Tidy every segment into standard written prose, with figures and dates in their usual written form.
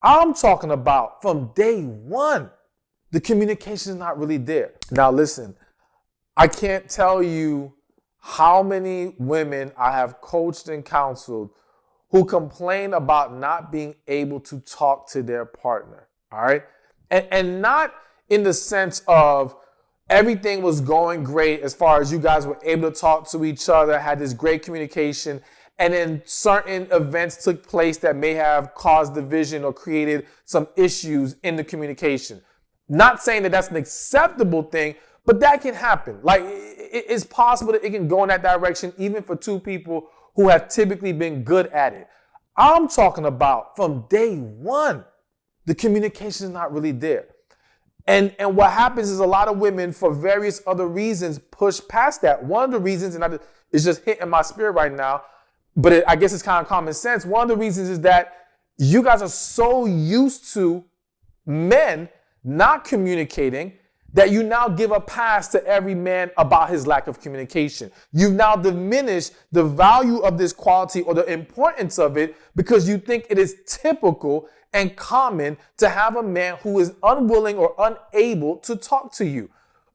I'm talking about from day one, the communication is not really there. Now listen, I can't tell you how many women I have coached and counseled who complain about not being able to talk to their partner, all right? And not in the sense of everything was going great as far as you guys were able to talk to each other, had this great communication, and then certain events took place that may have caused division or created some issues in the communication. Not saying that that's an acceptable thing, but that can happen. Like, it's possible that it can go in that direction even for two people who have typically been good at it. I'm talking about from day one, the communication is not really there. And what happens is a lot of women, for various other reasons, push past that. One of the reasons, and it's just hitting my spirit right now, but I guess it's kind of common sense. One of the reasons is that you guys are so used to men not communicating that you now give a pass to every man about his lack of communication. You've now diminished the value of this quality or the importance of it because you think it is typical and common to have a man who is unwilling or unable to talk to you.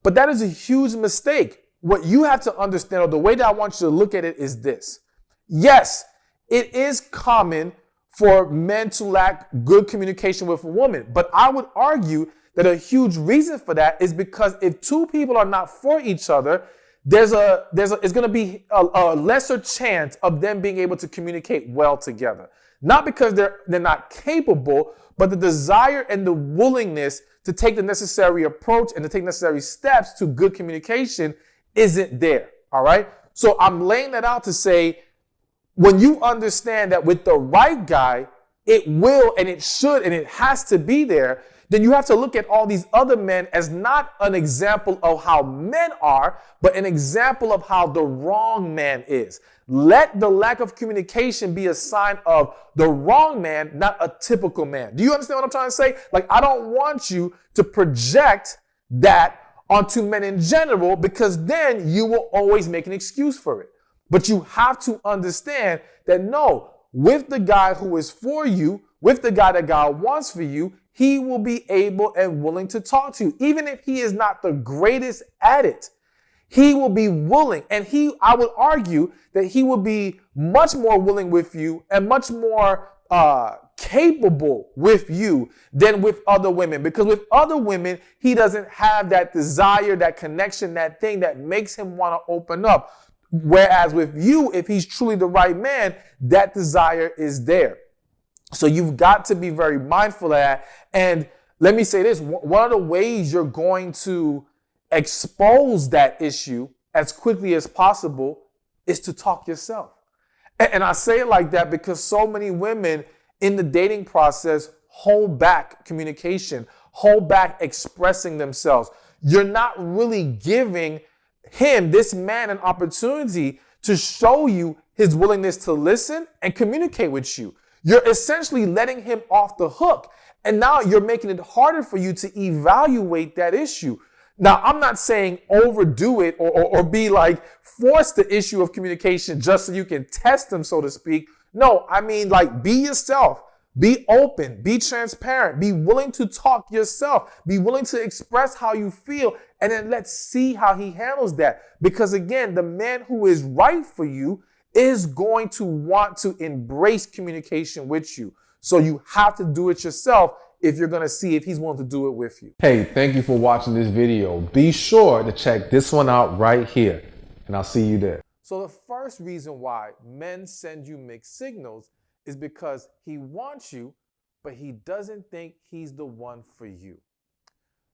But that is a huge mistake. What you have to understand, or the way that I want you to look at it, is this. Yes, it is common for men to lack good communication with a woman, but I would argue that a huge reason for that is because if two people are not for each other, it's going to be a lesser chance of them being able to communicate well together. Not because they're not capable, but the desire and the willingness to take the necessary approach and to take necessary steps to good communication isn't there. All right. So I'm laying that out to say, when you understand that with the right guy, it will and it should and it has to be there, then you have to look at all these other men as not an example of how men are, but an example of how the wrong man is. Let the lack of communication be a sign of the wrong man, not a typical man. Do you understand what I'm trying to say? Like, I don't want you to project that onto men in general, because then you will always make an excuse for it. But you have to understand that no, with the guy who is for you, with the guy that God wants for you, he will be able and willing to talk to you. Even if he is not the greatest at it, he will be willing. And I would argue that he will be much more willing with you and much more capable with you than with other women. Because with other women, he doesn't have that desire, that connection, that thing that makes him want to open up. Whereas with you, if he's truly the right man, that desire is there. So you've got to be very mindful of that. And let me say this, one of the ways you're going to expose that issue as quickly as possible is to talk yourself. And I say it like that because so many women in the dating process hold back communication, hold back expressing themselves. You're not really giving this man, an opportunity to show you his willingness to listen and communicate with you. You're essentially letting him off the hook. And now you're making it harder for you to evaluate that issue. Now, I'm not saying overdo it or be like force the issue of communication just so you can test them, so to speak. No, I mean, like, be yourself. Be open, be transparent, be willing to talk yourself, be willing to express how you feel, and then let's see how he handles that. Because again, the man who is right for you is going to want to embrace communication with you. So you have to do it yourself if you're going to see if he's willing to do it with you. Hey, thank you for watching this video. Be sure to check this one out right here, and I'll see you there. So the first reason why men send you mixed signals is because he wants you, but he doesn't think he's the one for you.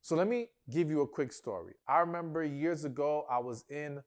So let me give you a quick story. I remember years ago, I was in